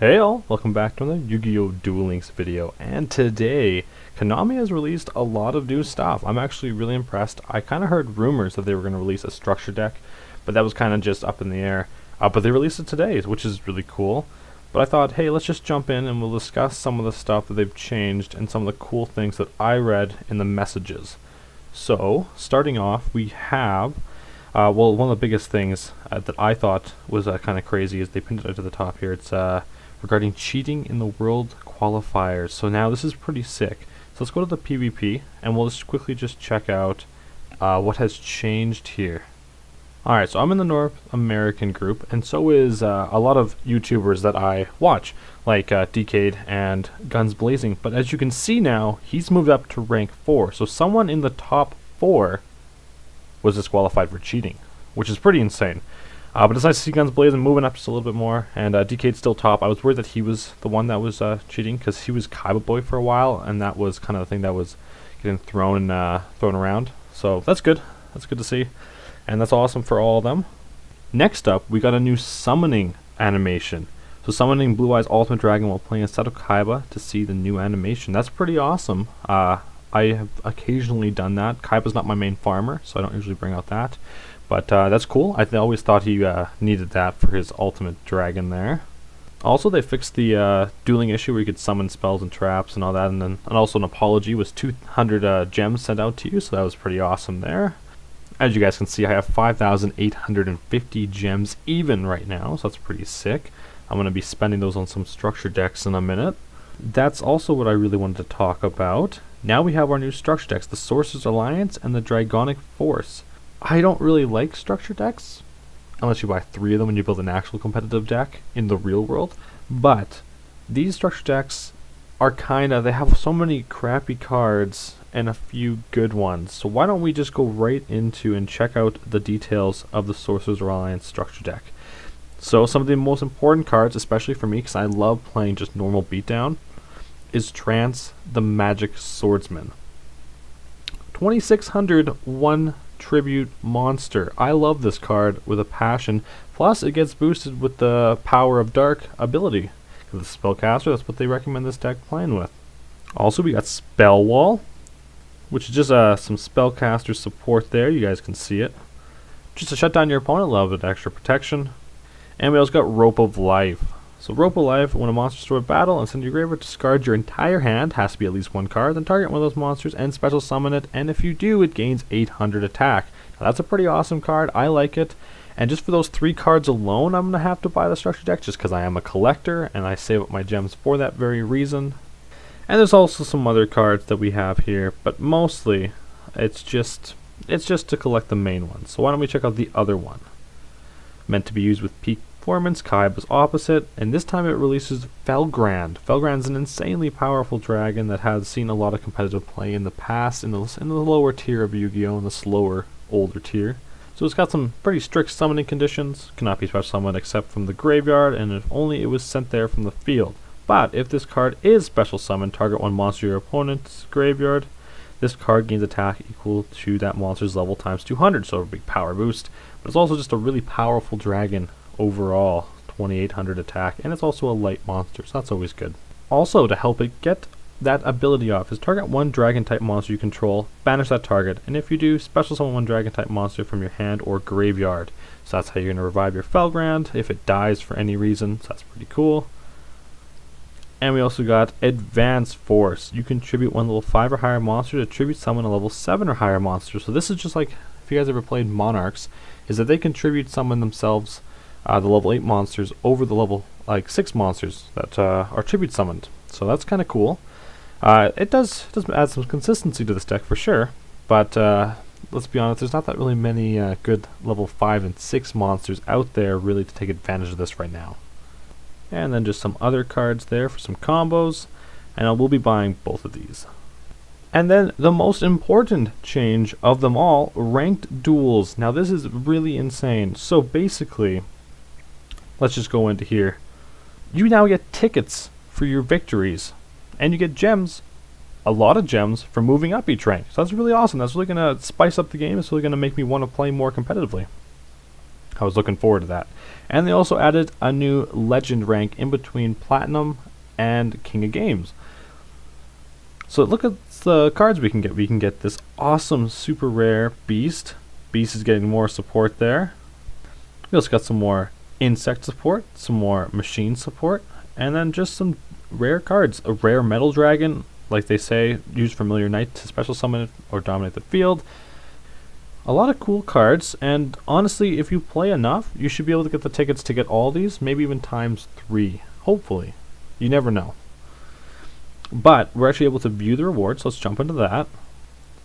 Hey all, welcome back to another Yu-Gi-Oh! Duel Links video, and today, Konami has released a lot of new stuff. I'm actually really impressed. I kind of heard rumors that they were going to release a structure deck, but that was kind of just up in the air. But they released it today, which is really cool. But I thought, hey, let's just jump in and we'll discuss some of the stuff that they've changed and some of the cool things that I read in the messages. So, starting off, we have well, one of the biggest things that I thought was kind of crazy is they pinned it to the top here. It's regarding cheating in the world qualifiers. So now this is pretty sick. So let's go to the PvP and we'll just quickly check out what has changed here. Alright, so I'm in the North American group, and so is a lot of YouTubers that I watch, like Decade and Guns Blazing. But as you can see now, he's moved up to rank 4. So someone in the top 4 was disqualified for cheating, which is pretty insane. But it's nice to see Guns Blazing moving up just a little bit more, and DK's still top. I was worried that he was the one that was cheating, because he was Kaiba Boy for a while, and that was kind of the thing that was getting thrown around. So that's good. That's good to see, and that's awesome for all of them. Next up, we got a new summoning animation. So summoning Blue Eyes Ultimate Dragon while playing a set of Kaiba to see the new animation. That's pretty awesome. I have occasionally done that. Kaiba's not my main farmer, so I don't usually bring out that. But that's cool. I always thought he needed that for his ultimate dragon there. Also, they fixed the dueling issue where you could summon spells and traps and all that, and also an apology was 200 gems sent out to you, so that was pretty awesome there. As you guys can see, I have 5,850 gems even right now, so that's pretty sick. I'm going to be spending those on some structure decks in a minute. That's also what I really wanted to talk about. Now we have our new structure decks, the Sorcerer's Alliance and the Dragonic Force. I don't really like structure decks, unless you buy 3 of them and you build an actual competitive deck in the real world. But these structure decks are they have so many crappy cards and a few good ones. So why don't we just go right into and check out the details of the Sorcerer's Alliance structure deck. So some of the most important cards, especially for me, because I love playing just normal beatdown, is Trance the Magic Swordsman. 2600 1 tribute monster. I love this card with a passion. Plus it gets boosted with the Power of Dark ability. Because the spellcaster, that's what they recommend this deck playing with. Also we got Spell Wall, which is just some spellcaster support there. You guys can see it. Just to shut down your opponent, a little bit extra protection. And we also got Rope of Life. So Rope of Life, when a monster starts battle and send your graveyard, discard your entire hand, has to be at least 1 card, then target one of those monsters and special summon it, and if you do, it gains 800 attack. Now that's a pretty awesome card, I like it, and just for those 3 cards alone, I'm going to have to buy the structure deck, just because I am a collector, and I save up my gems for that very reason. And there's also some other cards that we have here, but mostly, it's just to collect the main ones. So why don't we check out the other one? Meant to be used with peak performance, Kaiba's opposite, and this time it releases Felgrand. Felgrand's an insanely powerful dragon that has seen a lot of competitive play in the past in the lower tier of Yu-Gi-Oh! In the slower, older tier. So it's got some pretty strict summoning conditions, cannot be special summoned except from the graveyard, and if only it was sent there from the field. But if this card is special summoned, target one monster in your opponent's graveyard. This card gains attack equal to that monster's level times 200, so a big power boost. But it's also just a really powerful dragon overall, 2800 attack, and it's also a light monster, so that's always good. Also, to help it get that ability off, is target one dragon type monster you control, banish that target, and if you do, special summon one dragon type monster from your hand or graveyard. So that's how you're going to revive your Felgrand if it dies for any reason, so that's pretty cool. And we also got Advance Force. You contribute one level 5 or higher monster to tribute summon a level 7 or higher monster. So this is just like, if you guys ever played Monarchs, is that they contribute summon themselves the level 8 monsters over the level 6 monsters that are tribute summoned. So that's kind of cool. It does add some consistency to this deck for sure, but let's be honest, there's not that really many good level 5 and 6 monsters out there really to take advantage of this right now. And then just some other cards there for some combos, and I will be buying both of these. And then the most important change of them all, ranked duels. Now this is really insane. So basically, let's just go into here. You now get tickets for your victories, and you get gems, a lot of gems, for moving up each rank. So that's really awesome. That's really going to spice up the game. It's really going to make me want to play more competitively. I was looking forward to that. And they also added a new legend rank in between Platinum and King of Games. So look at the cards we can get. We can get this awesome super rare Beast. Beast is getting more support there. We also got some more insect support, some more machine support, and then just some rare cards. A rare metal dragon, like they say, use familiar knight to special summon it or dominate the field. A lot of cool cards, and honestly, if you play enough, you should be able to get the tickets to get all these, maybe even times 3. Hopefully. You never know. But we're actually able to view the rewards, so let's jump into that.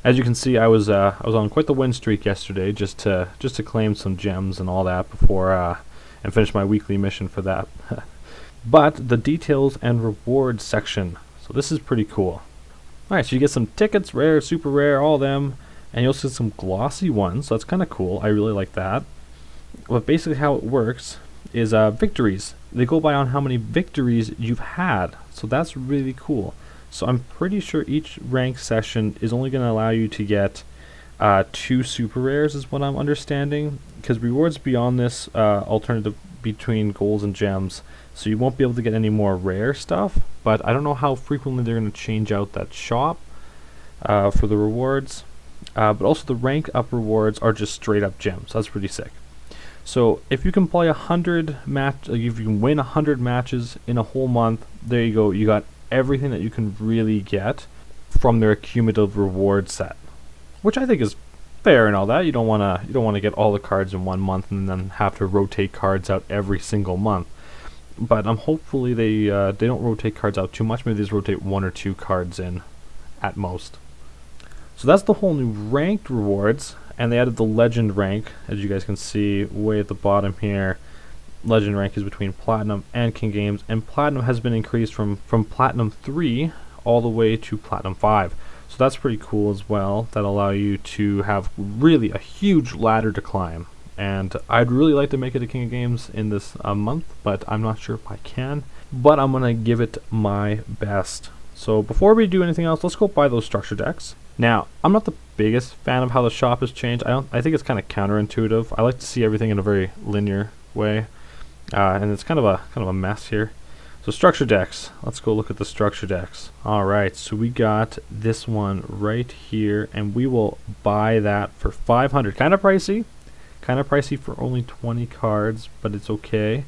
As you can see, I was on quite the win streak yesterday, just to claim some gems and all that before and finish my weekly mission for that. But the details and rewards section, so this is pretty cool. Alright, so you get some tickets, rare, super rare, all them, and you'll see some glossy ones, so that's kind of cool. I really like that. But basically how it works is victories. They go by on how many victories you've had, so that's really cool. So I'm pretty sure each rank session is only going to allow you to get 2 super rares is what I'm understanding, because rewards beyond this alternative between golds and gems, so you won't be able to get any more rare stuff, but I don't know how frequently they're going to change out that shop for the rewards. But also the rank up rewards are just straight up gems. That's pretty sick. So if you can play 100 if you can win 100 matches in a whole month, there you go. You got everything that you can really get from their cumulative reward set, which I think is fair and all that. You don't want to get all the cards in one month and then have to rotate cards out every single month. But hopefully they don't rotate cards out too much. Maybe they just rotate 1 or 2 cards in at most. So that's the whole new ranked rewards, and they added the legend rank, as you guys can see way at the bottom here. Legend rank is between Platinum and King Games, and Platinum has been increased from Platinum 3 all the way to Platinum 5. So that's pretty cool as well. That allow you to have really a huge ladder to climb. And I'd really like to make it a King of Games in this month, but I'm not sure if I can. But I'm going to give it my best. So before we do anything else, let's go buy those structure decks. Now, I'm not the biggest fan of how the shop has changed. I think it's kind of counterintuitive. I like to see everything in a very linear way, and it's kind of a mess here. So structure decks. Let's go look at the structure decks. All right, so we got this one right here, and we will buy that for 500. Kind of pricey for only 20 cards, but it's okay.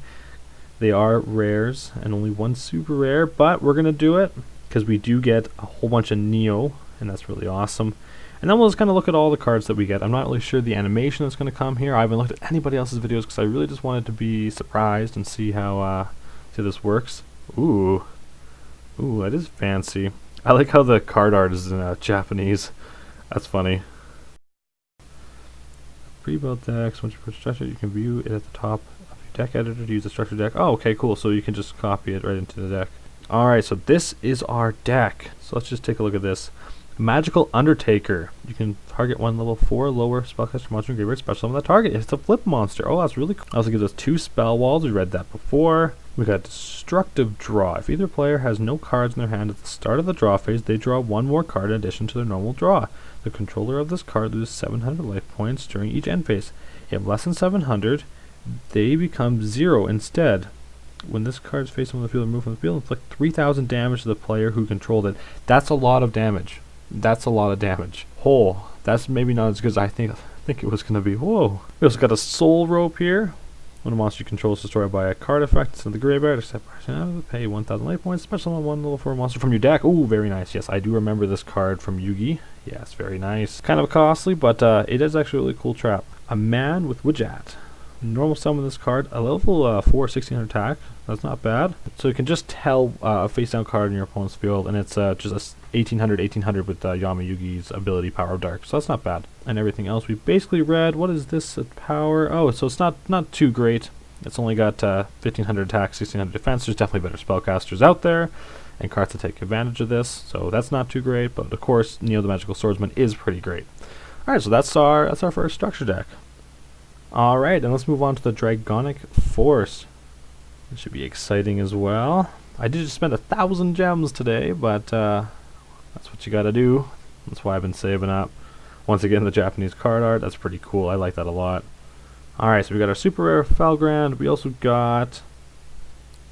They are rares and only 1 super rare, but we're gonna do it because we do get a whole bunch of Neo. And that's really awesome. And then we'll just kind of look at all the cards that we get. I'm not really sure the animation that's going to come here. I haven't looked at anybody else's videos because I really just wanted to be surprised and see how this works. Ooh, that is fancy. I like how the card art is in Japanese. That's funny. Pre-built decks. Once you put structure, you can view it at the top of your deck editor to use the structure deck. Oh, okay, cool. So you can just copy it right into the deck. Alright, so this is our deck. So let's just take a look at this. Magical Undertaker. You can target 1 level 4 lower spellcaster monster and graveyard special on that target. It's a flip monster. Oh, that's really cool. Also gives us 2 spell walls. We read that before. We got Destructive Draw. If either player has no cards in their hand at the start of the draw phase, they draw 1 more card in addition to their normal draw. The controller of this card loses 700 life points during each end phase. If less than 700, they become 0 instead. When this card is faced on the field or moved from the field, inflict 3,000 damage to the player who controlled it. That's a lot of damage. Oh, that's maybe not as good as I think it was going to be. Whoa. We also got a Soul Rope here. When a monster you control is destroyed by a card effect, it's in the graveyard, except pay 1,000 life points. Special on 1 level 4 monster from your deck. Ooh, very nice. Yes, I do remember this card from Yugi. Yes, very nice. Kind of costly, but it is actually a really cool trap. A Man with Widget. Normal summon this card, a level 4 1600 attack. That's not bad. So you can just tell a face down card in your opponent's field, and it's just a 1800 with Yama Yugi's ability Power of Dark. So that's not bad. And everything else we basically read. What is this power? Oh, so it's not too great. It's only got 1500 attack, 1600 defense. There's definitely better spellcasters out there and cards to take advantage of this. So that's not too great, but of course Neo the Magical Swordsman is pretty great. Alright, so that's our first structure deck. Alright, and let's move on to the Dragonic Force. It should be exciting as well. I did just spend 1,000 gems today, but that's what you gotta do. That's why I've been saving up. Once again, the Japanese card art, that's pretty cool. I like that a lot. Alright, so we got our super rare Falgrand. We also got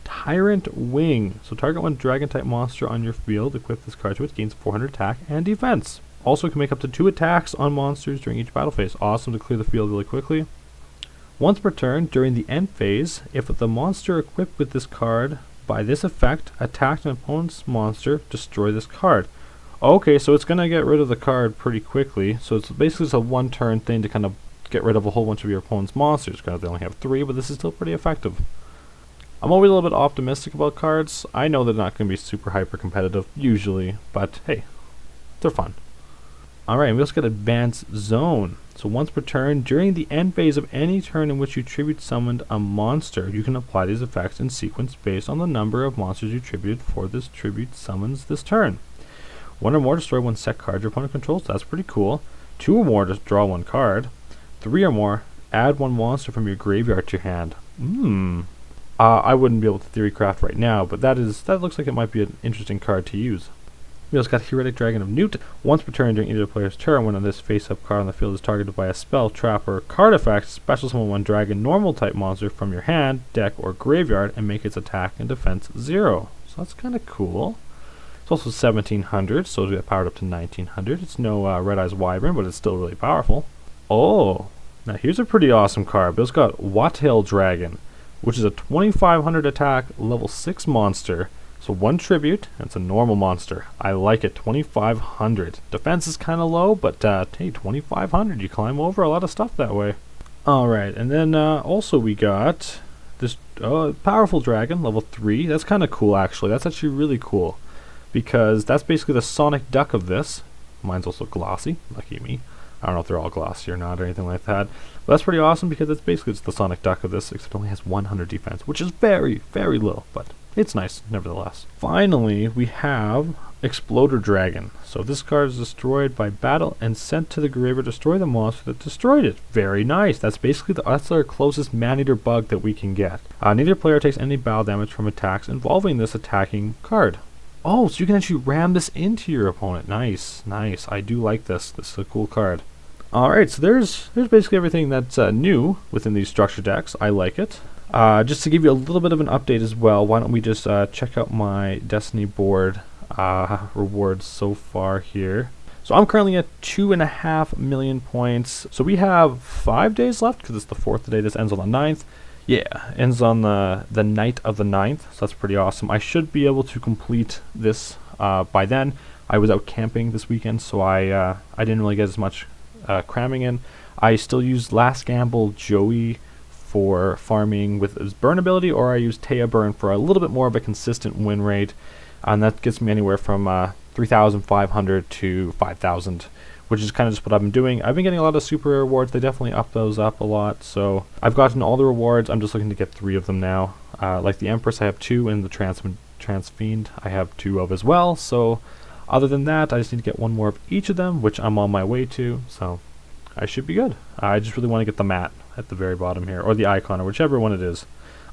Tyrant Wing. So target one dragon type monster on your field. Equip this card to it. Gains 400 attack and defense. Also can make up to 2 attacks on monsters during each battle phase. Awesome to clear the field really quickly. Once per turn, during the end phase, if the monster equipped with this card by this effect attacked an opponent's monster, destroy this card. Okay, so it's going to get rid of the card pretty quickly. So it's basically just a one turn thing to kind of get rid of a whole bunch of your opponent's monsters, because they only have 3, but this is still pretty effective. I'm always a little bit optimistic about cards. I know they're not going to be super hyper competitive, usually, but hey, they're fun. Alright, we also got Advanced Zone. So once per turn, during the end phase of any turn in which you tribute summoned a monster, you can apply these effects in sequence based on the number of monsters you tributed for this tribute summons this turn. 1 or more, destroy 1 set card your opponent controls. That's pretty cool. 2 or more, just draw 1 card. 3 or more, add 1 monster from your graveyard to your hand. I wouldn't be able to theory craft right now, but that looks like it might be an interesting card to use. We also got Heretic Dragon of Newt. Once per turn during either player's turn, when this face-up card on the field is targeted by a spell, trap, or card effect, special summon 1 dragon normal type monster from your hand, deck, or graveyard and make its attack and defense 0. So that's kind of cool. It's also 1700, so it'll get powered up to 1900. It's no Red Eyes Wyvern, but it's still really powerful. Oh, now here's a pretty awesome card. But it's got Wattail Dragon, which is a 2500 attack, level 6 monster. So 1 tribute, and it's a normal monster. I like it, 2500. Defense is kind of low, but hey, 2500, you climb over a lot of stuff that way. Alright, and then also we got this powerful dragon, level 3. That's kind of cool, actually. That's actually really cool, because that's basically the Sonic Duck of this. Mine's also glossy, lucky me. I don't know if they're all glossy or not or anything like that. But that's pretty awesome, because it's basically just the Sonic Duck of this, except it only has 100 defense, which is very, very low, but it's nice, nevertheless. Finally, we have Exploder Dragon. So this card is destroyed by battle and sent to the graveyard. Destroy the monster that destroyed it. Very nice. That's basically that's our closest man-eater bug that we can get. Neither player takes any battle damage from attacks involving this attacking card. Oh, so you can actually ram this into your opponent. Nice, nice. I do like this. This is a cool card. Alright, so there's basically everything that's new within these structure decks. I like it. Just to give you a little bit of an update as well, why don't we just check out my Destiny board rewards so far here. So I'm currently at 2.5 million points. So we have 5 days left, because it's the 4th day. This ends on the 9th. Yeah, ends on the night of the 9th, so that's pretty awesome. I should be able to complete this by then. I was out camping this weekend, so I didn't really get as much cramming in. I still used Last Gamble Joey for farming with his burn ability, or I use Taya Burn for a little bit more of a consistent win rate, and that gets me anywhere from 3,500 to 5,000, which is kind of just what I've been doing. I've been getting a lot of super rewards. They definitely up those up a lot, so I've gotten all the rewards. I'm just looking to get 3 of them now. Like the Empress, I have 2, and the Transfiend I have 2 of as well. So other than that, I just need to get 1 more of each of them, which I'm on my way to, so I should be good. I just really want to get the mat at the very bottom here, or the icon, or whichever one it is.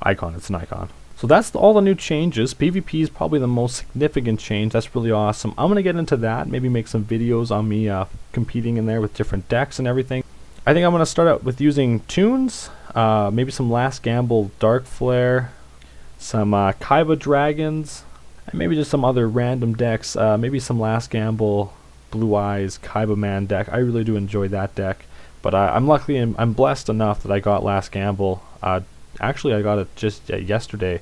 Icon, it's an icon. So that's all the new changes. PvP is probably the most significant change. That's really awesome. I'm going to get into that, maybe make some videos on me competing in there with different decks and everything. I think I'm going to start out with using tunes, maybe some Last Gamble Dark Flare, some Kaiba Dragons, and maybe just some other random decks, maybe some Last Gamble Blue Eyes Kaiba Man deck. I really do enjoy that deck. But I'm blessed enough that I got Last Gamble. Actually, I got it just yesterday.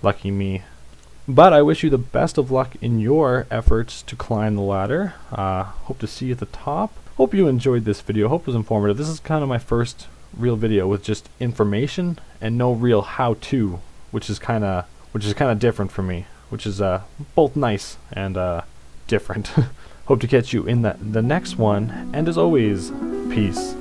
Lucky me. But I wish you the best of luck in your efforts to climb the ladder. Hope to see you at the top. Hope you enjoyed this video. Hope it was informative. This is kind of my first real video with just information and no real how-to, which is kind of different for me. Which is both nice and different. Hope to catch you in the next one. And as always, peace.